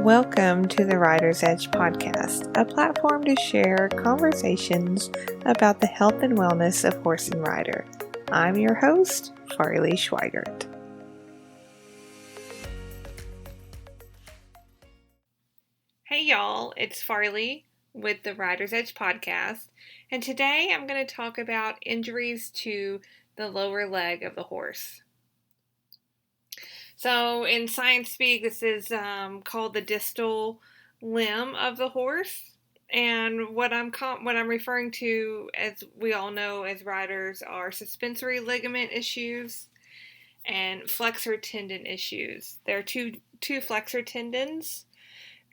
Welcome to the Rider's Edge podcast, a platform to share conversations about the health and wellness of horse and rider. I'm your host, Farley Schweigert. Hey y'all, it's Farley with the Rider's Edge podcast, and today I'm going to talk about injuries to the lower leg of the horse. So in science speak, this is called the distal limb of the horse. And what I'm referring to, as we all know as riders, are suspensory ligament issues and flexor tendon issues. There are two flexor tendons,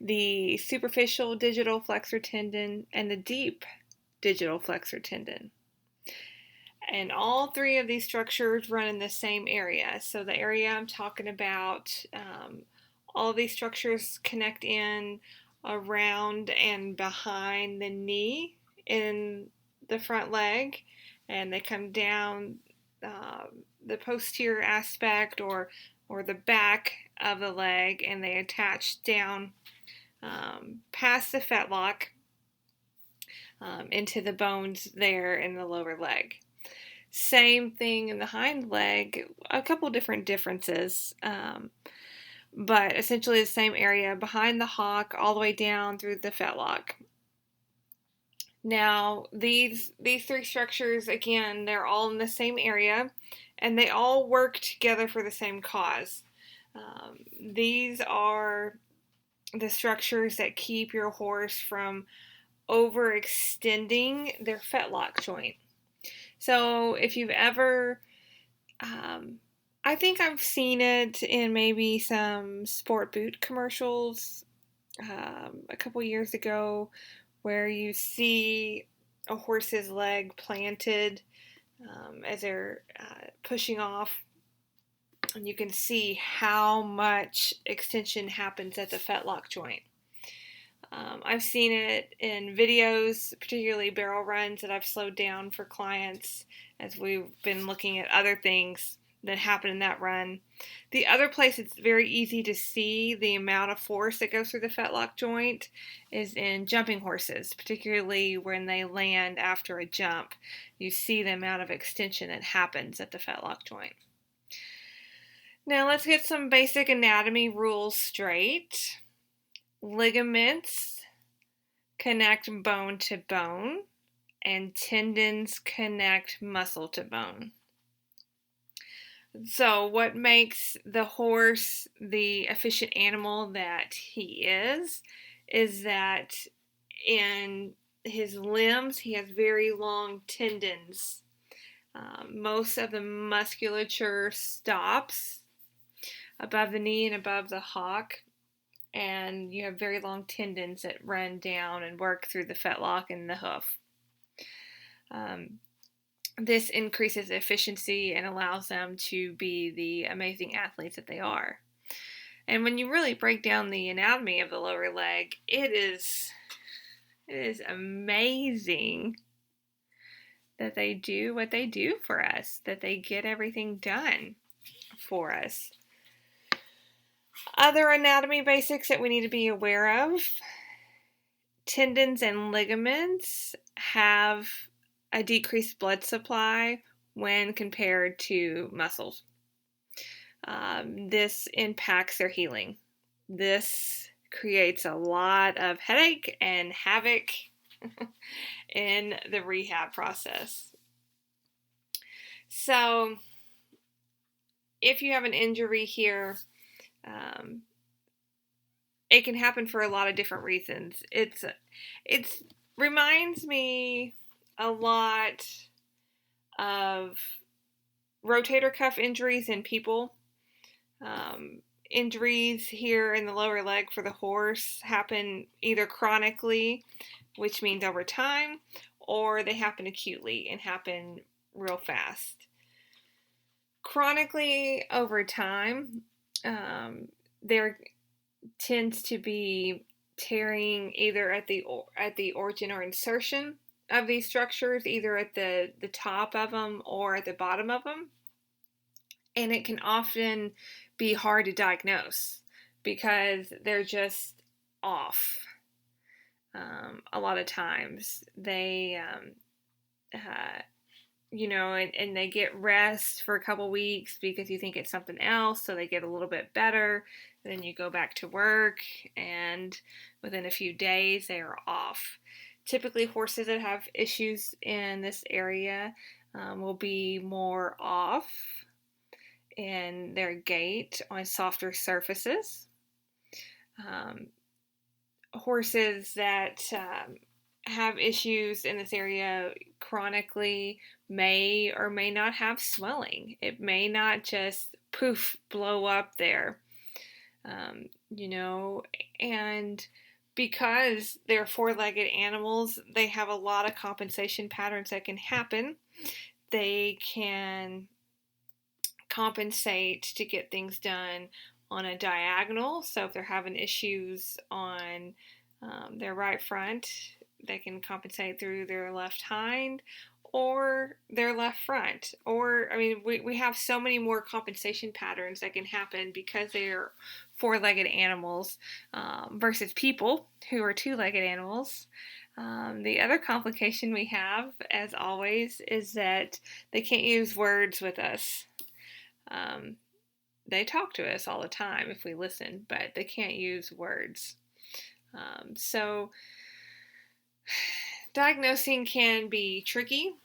the superficial digital flexor tendon and the deep digital flexor tendon. And all three of these structures run in the same area. So the area I'm talking about, all of these structures connect in around and behind the knee in the front leg, and they come down the posterior aspect or the back of the leg, and they attach down past the fetlock into the bones there in the lower leg. Same thing in the hind leg, a couple different differences, but essentially the same area behind the hock all the way down through the fetlock. Now, these three structures, again, they're all in the same area, and they all work together for the same cause. These are the structures that keep your horse from overextending their fetlock joint. So if you've ever, I think I've seen it in maybe some sport boot commercials a couple years ago, where you see a horse's leg planted as they're pushing off, and you can see how much extension happens at the fetlock joint. I've seen it in videos, particularly barrel runs that I've slowed down for clients as we've been looking at other things that happen in that run. The other place it's very easy to see the amount of force that goes through the fetlock joint is in jumping horses, particularly when they land after a jump. You see the amount of extension that happens at the fetlock joint. Now let's get some basic anatomy rules straight. Ligaments connect bone to bone, and tendons connect muscle to bone. So what makes the horse the efficient animal that he is that in his limbs he has very long tendons. Most of the musculature stops above the knee and above the hock, and you have very long tendons that run down and work through the fetlock and the hoof. This increases efficiency and allows them to be the amazing athletes that they are. And when you really break down the anatomy of the lower leg, it is amazing that they do what they do for us, that they get everything done for us. Other anatomy basics that we need to be aware of: tendons and ligaments have a decreased blood supply when compared to muscles. This impacts their healing. This creates a lot of headache and havoc in the rehab process. So if you have an injury here, it can happen for a lot of different reasons. It reminds me a lot of rotator cuff injuries in people. Injuries here in the lower leg for the horse happen either chronically, which means over time, or they happen acutely and happen real fast. Chronically over time, there tends to be tearing either at the origin or insertion of these structures, either at the top of them or at the bottom of them. And it can often be hard to diagnose because they're just off. A lot of times they, and they get rest for a couple weeks because you think it's something else, so they get a little bit better. Then you go back to work, and within a few days they are off. Typically, horses that have issues in this area will be more off in their gait on softer surfaces. Horses that have issues in this area chronically may or may not have swelling. It may not just poof blow up there, and because they're four-legged animals, they have a lot of compensation patterns that can happen. They can compensate to get things done on a diagonal. So if they're having issues on their right front, they can compensate through their left hind or their left front. Or, we have so many more compensation patterns that can happen because they're four-legged animals versus people who are two-legged animals. The other complication we have, as always, is that they can't use words with us. They talk to us all the time if we listen, but they can't use words. So diagnosing can be tricky.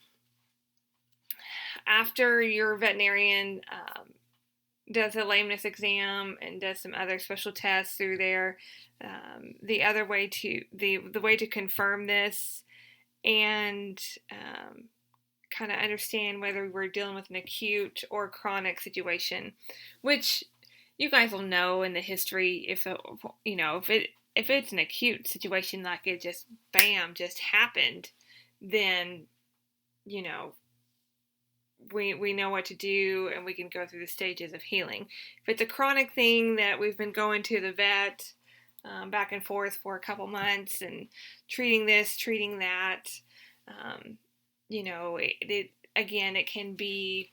After your veterinarian does a lameness exam and does some other special tests through there, the way to confirm this and kind of understand whether we're dealing with an acute or chronic situation, which you guys will know in the history if it's an acute situation, like it just just happened, then we know what to do and we can go through the stages of healing. If it's a chronic thing that we've been going to the vet back and forth for a couple months and treating this, treating that, it can be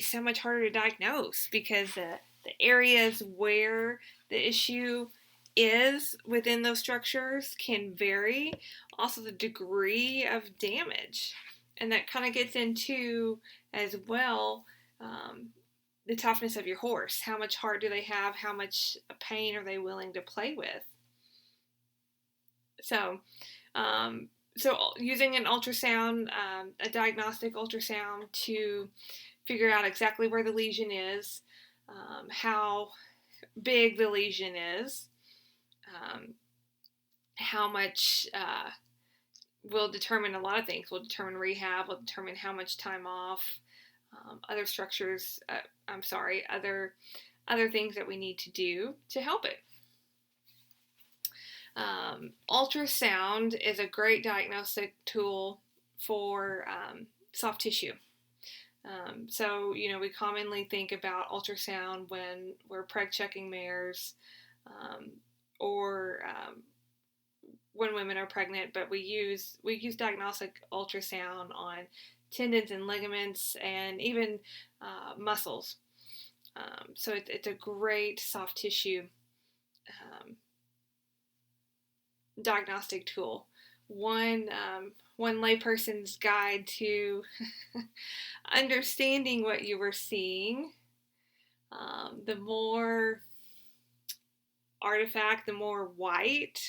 so much harder to diagnose because the areas where the issue is within those structures can vary. Also, the degree of damage, and that kind of gets into as well the toughness of your horse. How much heart do they have? How much pain are they willing to play with? So using an ultrasound, a diagnostic ultrasound, to figure out exactly where the lesion is, how big the lesion is, how much will determine a lot of things. Will determine rehab, will determine how much time off, other structures, other things that we need to do to help it. Ultrasound is a great diagnostic tool for soft tissue. We commonly think about ultrasound when we're preg checking mares or when women are pregnant, but we use diagnostic ultrasound on tendons and ligaments and even muscles. So it's a great soft tissue diagnostic tool. One layperson's guide to understanding what you were seeing. The more artifact, the more white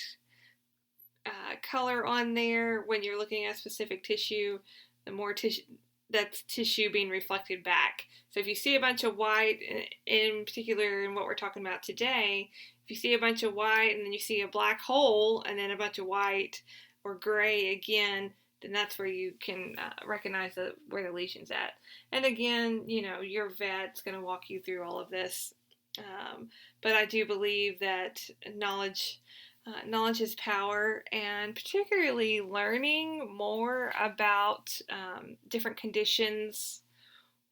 color on there when you're looking at specific tissue, the more tissue being reflected back. So if you see a bunch of white, in particular in what we're talking about today, if you see a bunch of white and then you see a black hole and then a bunch of white or gray again, then that's where you can recognize where the lesion's at. And again, your vet's going to walk you through all of this. But I do believe that knowledge is power, and particularly learning more about different conditions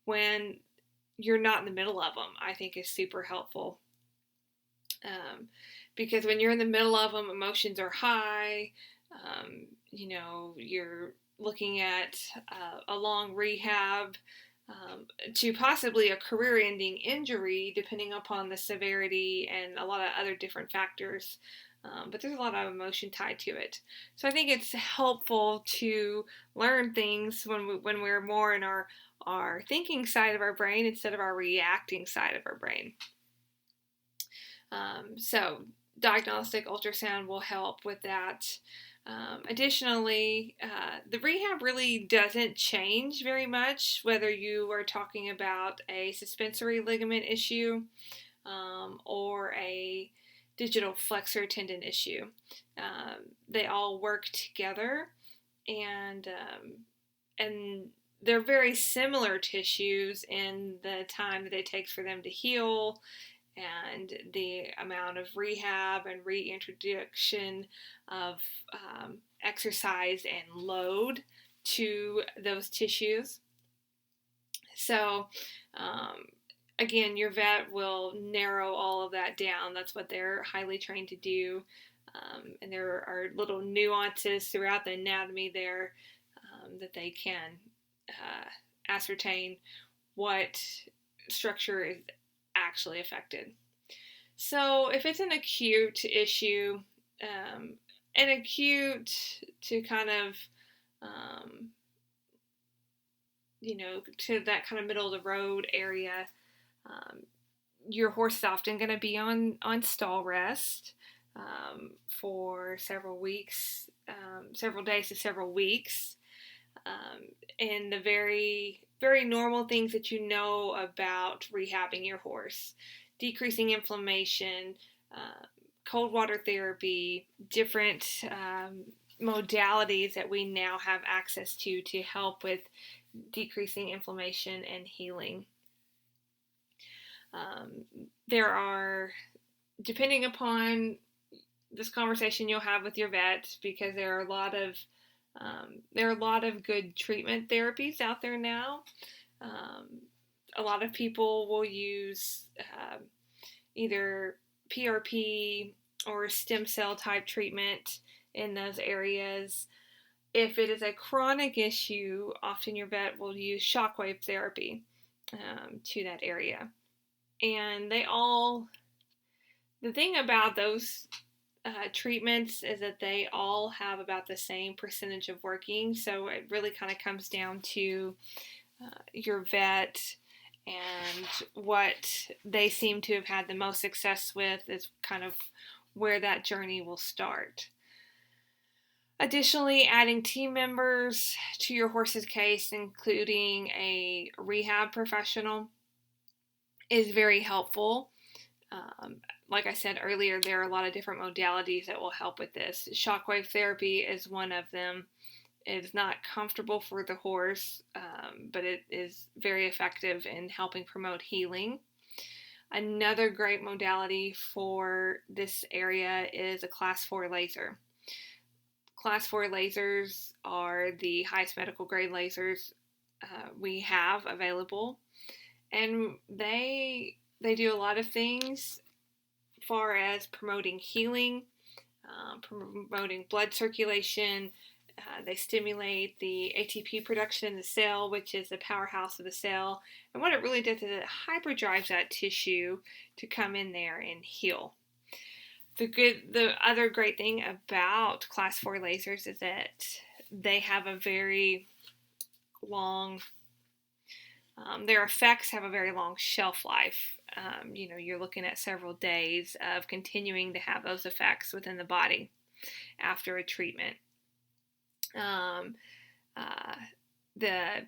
when you're not in the middle of them, I think is super helpful. Because when you're in the middle of them, emotions are high. You're looking at a long rehab to possibly a career-ending injury, depending upon the severity and a lot of other different factors but there's a lot of emotion tied to it. So I think it's helpful to learn things when we're more in our thinking side of our brain instead of our reacting side of our brain. So diagnostic ultrasound will help with that. Additionally, the rehab really doesn't change very much whether you are talking about a suspensory ligament issue or a digital flexor tendon issue. They all work together, and they're very similar tissues in the time that it takes for them to heal and the amount of rehab and reintroduction of exercise and load to those tissues. So, again, your vet will narrow all of that down. That's what they're highly trained to do. And there are little nuances throughout the anatomy there that they can ascertain what structure is actually affected. So if it's an acute issue, an acute to kind of, to that kind of middle of the road area, your horse is often going to be on stall rest for several weeks, several days to several weeks. And the very, very normal things that you know about rehabbing your horse: decreasing inflammation, cold water therapy, different modalities that we now have access to help with decreasing inflammation and healing. There are, depending upon this conversation you'll have with your vet, because there are a lot of good treatment therapies out there now. A lot of people will use either PRP or stem cell type treatment in those areas. If it is a chronic issue, often your vet will use shockwave therapy to that area. And the thing about those treatments is that they all have about the same percentage of working. So it really kind of comes down to your vet and what they seem to have had the most success with is kind of where that journey will start. Additionally, adding team members to your horse's case, including a rehab professional, is very helpful. Like I said earlier, there are a lot of different modalities that will help with this. Shockwave therapy is one of them. It's not comfortable for the horse, but it is very effective in helping promote healing. Another great modality for this area is a Class 4 laser. Class 4 lasers are the highest medical grade lasers we have available, and they do a lot of things as far as promoting healing, promoting blood circulation. They stimulate the ATP production in the cell, which is the powerhouse of the cell. And what it really does is it hyperdrives that tissue to come in there and heal. The other great thing about Class 4 lasers is that they have a very long, their effects have a very long shelf life. You're looking at several days of continuing to have those effects within the body after a treatment. The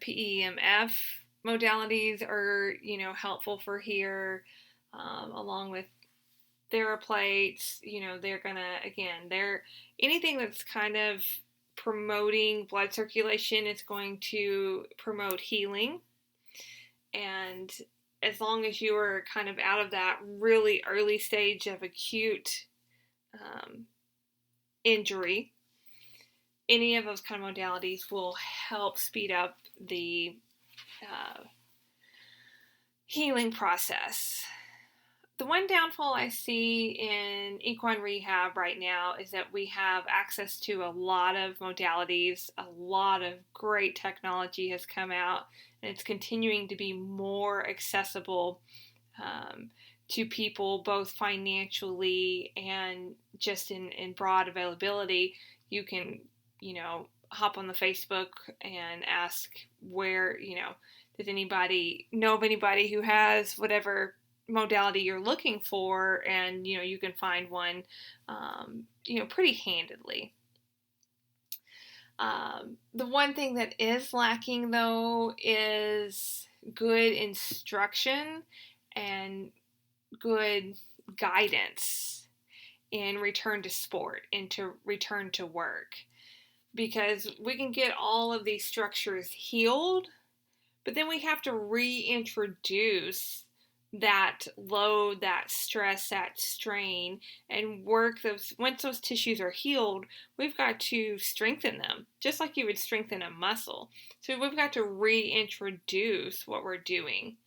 PEMF modalities are, helpful for here, along with theraplates. They're gonna, again, anything that's kind of promoting blood circulation is going to promote healing. And as long as you are kind of out of that really early stage of acute injury, any of those kind of modalities will help speed up the healing process. The one downfall I see in equine rehab right now is that we have access to a lot of modalities. A lot of great technology has come out, and it's continuing to be more accessible to people, both financially and just in broad availability. You can, hop on the Facebook and ask where, does anybody know of anybody who has whatever modality you're looking for, and you can find one pretty handedly. The one thing that is lacking, though, is good instruction and good guidance in return to sport and to return to work, because we can get all of these structures healed, but then we have to reintroduce that load, that stress, that strain, and work those. Once those tissues are healed, we've got to strengthen them, just like you would strengthen a muscle. So we've got to reintroduce what we're doing.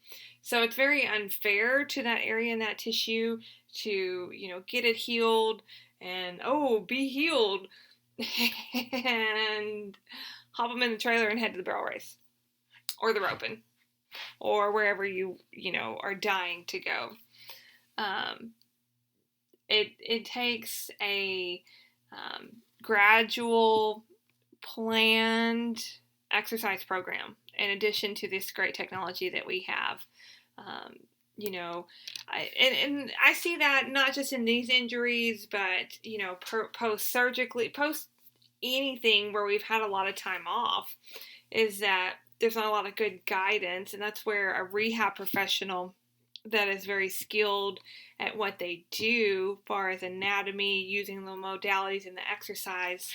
So it's very unfair to that area in that tissue to, get it healed and, be healed, and hop them in the trailer and head to the barrel race or the roping or wherever you are dying to go. It takes a gradual, planned exercise program in addition to this great technology that we have. I see that not just in these injuries, but post-surgically, post anything where we've had a lot of time off, is that there's not a lot of good guidance, and that's where a rehab professional that is very skilled at what they do, as far as anatomy, using the modalities and the exercise,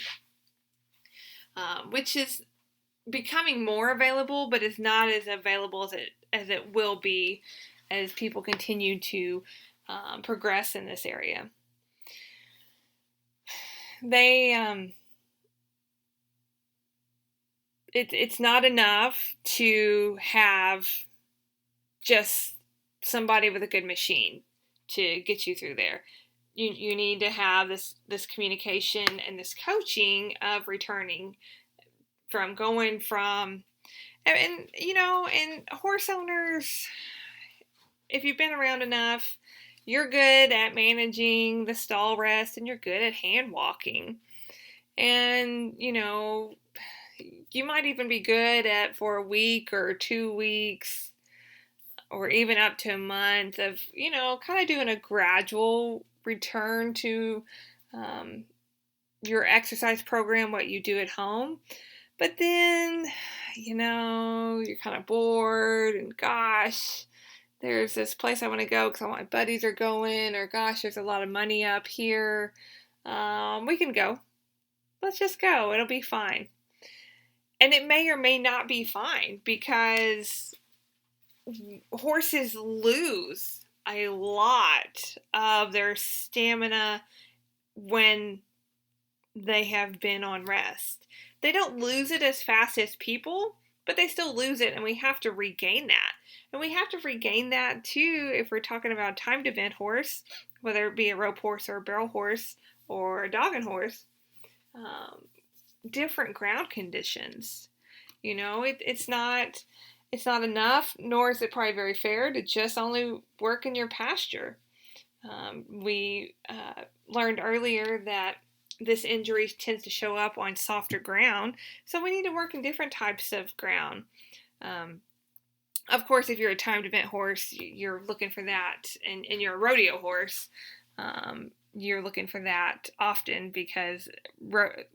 which is becoming more available, but is not as available as it will be as people continue to progress in this area. It's not enough to have just somebody with a good machine to get you through there. You need to have this communication and this coaching of returning and horse owners, if you've been around enough, you're good at managing the stall rest, and you're good at hand walking. And, you might even be good at, for a week or 2 weeks, or even up to a month of, kind of doing a gradual return to your exercise program, what you do at home. But then, you're kind of bored, and gosh, there's this place I want to go because all my buddies are going, or gosh, there's a lot of money up here. We can go. Let's just go. It'll be fine. And it may or may not be fine, because horses lose a lot of their stamina when they have been on rest. They don't lose it as fast as people, but they still lose it, and we have to regain that. And we have to regain that too if we're talking about a timed event horse, whether it be a rope horse or a barrel horse or a dogging horse. Different ground conditions. It's not enough, nor is it probably very fair to just only work in your pasture. We learned earlier that this injury tends to show up on softer ground, so we need to work in different types of ground. Of course, if you're a timed event horse, you're looking for that, and you're a rodeo horse, you're looking for that often, because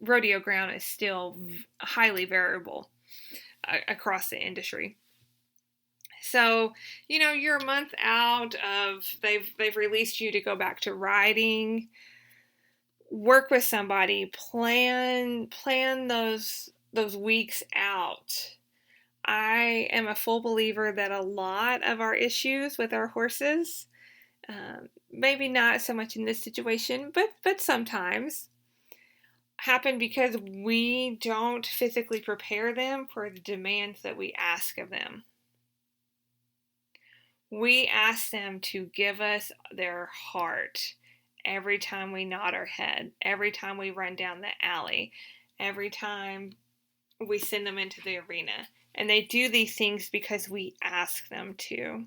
rodeo ground is still highly variable across the industry. So, you're a month out of, they've released you to go back to riding. Work with somebody, plan those weeks out. I am a full believer that a lot of our issues with our horses, maybe not so much in this situation, but sometimes, happen because we don't physically prepare them for the demands that we ask of them. We ask them to give us their heart every time we nod our head, every time we run down the alley, every time we send them into the arena. And they do these things because we ask them to.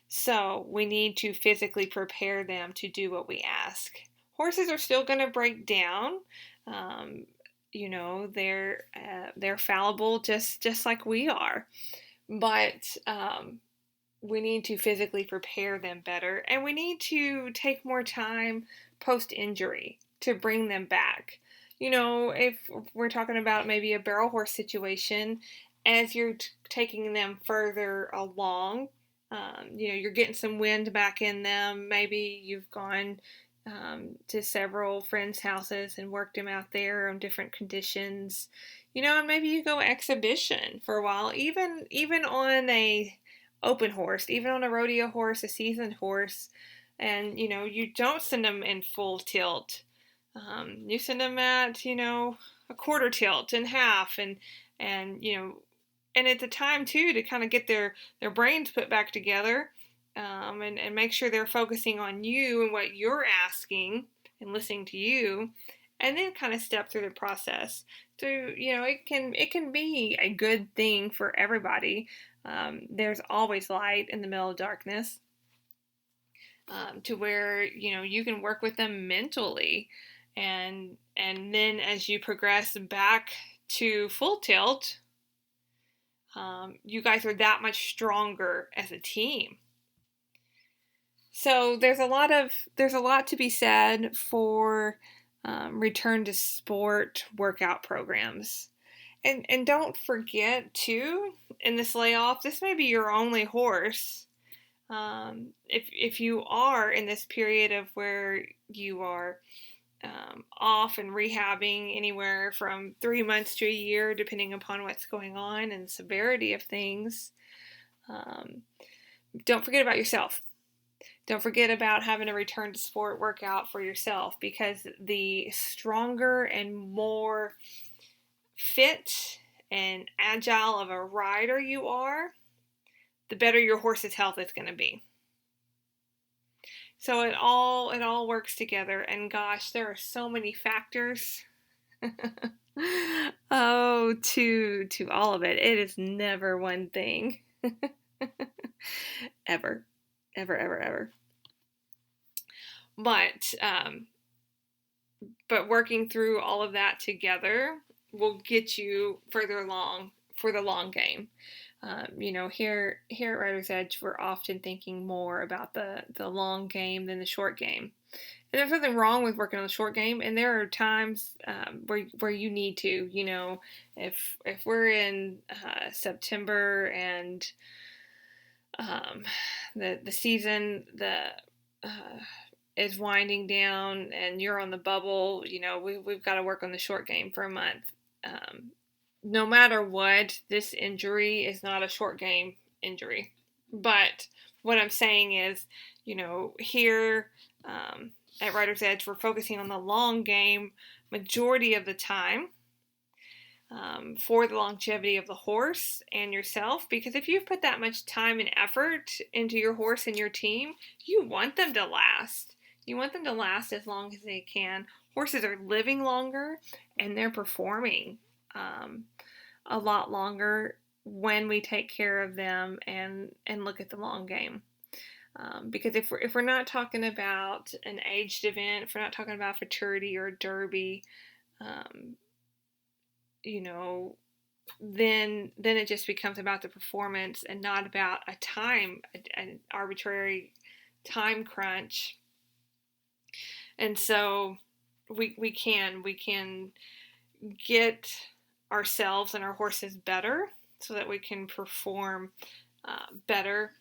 So we need to physically prepare them to do what we ask. Horses are still going to break down. Um, they're fallible just like we are, but we need to physically prepare them better, and we need to take more time post injury to bring them back. If we're talking about maybe a barrel horse situation, as you're taking them further along, you're getting some wind back in them. Maybe you've gone to several friends' houses and worked them out there on different conditions. And maybe you go exhibition for a while, even on a open horse, even on a rodeo horse, a seasoned horse, and you don't send them in full tilt. You send them at a quarter tilt and half, and and it's a time too to kind of get their brains put back together, and make sure they're focusing on you and what you're asking and listening to you, and then kind of step through the process. So it can be a good thing for everybody. There's always light in the middle of darkness, to where you can work with them mentally, and then as you progress back to full tilt, you guys are that much stronger as a team. So there's a lot to be said for return to sport workout programs. And don't forget too, in this layoff, this may be your only horse. If you are in this period of where you are off and rehabbing anywhere from 3 months to a year, depending upon what's going on and the severity of things, don't forget about yourself. Don't forget about having a return to sport workout for yourself, because the stronger and more fit and agile of a rider you are, the better your horse's health is going to be. So it all works together, and gosh, there are so many factors to all of it. It is never one thing. Ever. But working through all of that together will get you further along for the long game. Here at Writer's Edge, we're often thinking more about the long game than the short game. And there's nothing wrong with working on the short game, and there are times where you need to. If we're in September and the season is winding down and you're on the bubble, we've got to work on the short game for a month. No matter what, this injury is not a short game injury. But what I'm saying is, here at Writer's Edge, we're focusing on the long game majority of the time, for the longevity of the horse and yourself. Because if you've put that much time and effort into your horse and your team, you want them to last. You want them to last as long as they can. Horses are living longer, and they're performing a lot longer when we take care of them and look at the long game. Because if we're not talking about an aged event, if we're not talking about futurity or derby, then it just becomes about the performance and not about an arbitrary time crunch. And so we can get ourselves and our horses better so that we can perform better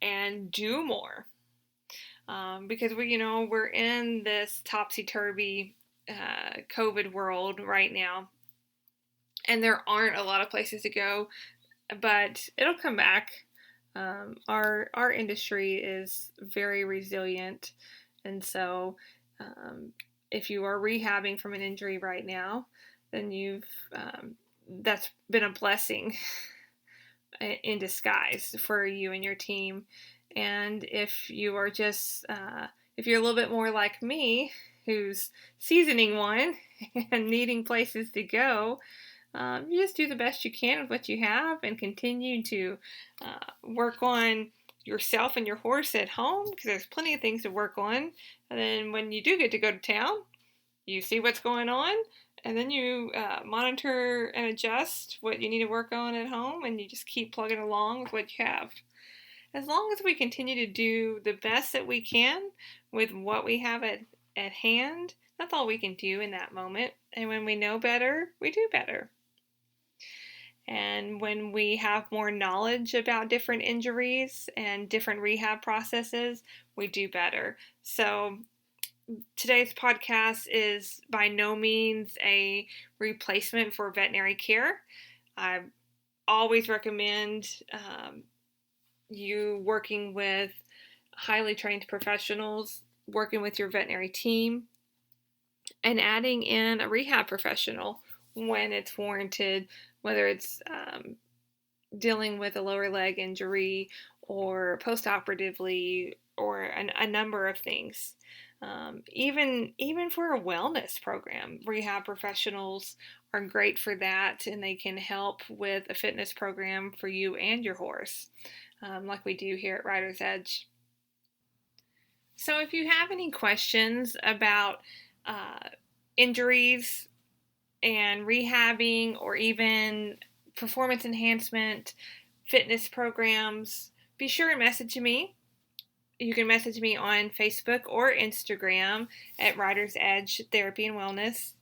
and do more. Because we're in this topsy-turvy COVID world right now, and there aren't a lot of places to go, but it'll come back. Our industry is very resilient, and so if you are rehabbing from an injury right now, then that's been a blessing in disguise for you and your team. And if you are just if you're a little bit more like me, who's seasoning one and needing places to go, you just do the best you can with what you have and continue to work on yourself and your horse at home, because there's plenty of things to work on. And then when you do get to go to town, you see what's going on, and then you monitor and adjust what you need to work on at home, and you just keep plugging along with what you have. As long as we continue to do the best that we can with what we have at hand, that's all we can do in that moment. And when we know better, we do better. And when we have more knowledge about different injuries and different rehab processes, we do better. So today's podcast is by no means a replacement for veterinary care. I always recommend you working with highly trained professionals, working with your veterinary team, and adding in a rehab professional when it's warranted, whether it's dealing with a lower leg injury or post-operatively or a number of things. Even for a wellness program, rehab professionals are great for that, and they can help with a fitness program for you and your horse, like we do here at Rider's Edge. So if you have any questions about injuries and rehabbing, or even performance enhancement fitness programs, be sure and message me. You can message me on Facebook or Instagram at Rider's Edge Therapy and Wellness,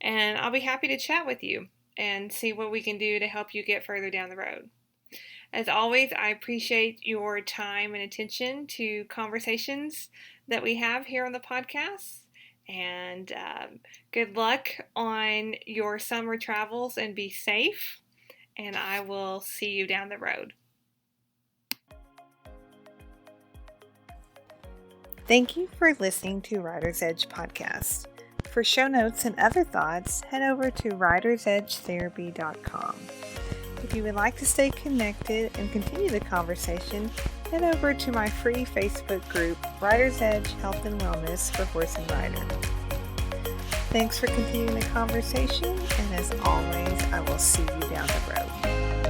and I'll be happy to chat with you and see what we can do to help you get further down the road. As always, I appreciate your time and attention to conversations that we have here on the podcast. And good luck on your summer travels, and be safe. And I will see you down the road. Thank you for listening to Rider's Edge Podcast. For show notes and other thoughts, head over to ridersedgetherapy.com. If you would like to stay connected and continue the conversation, head over to my free Facebook group, Rider's Edge Health and Wellness for Horse and Rider. Thanks for continuing the conversation, and as always, I will see you down the road.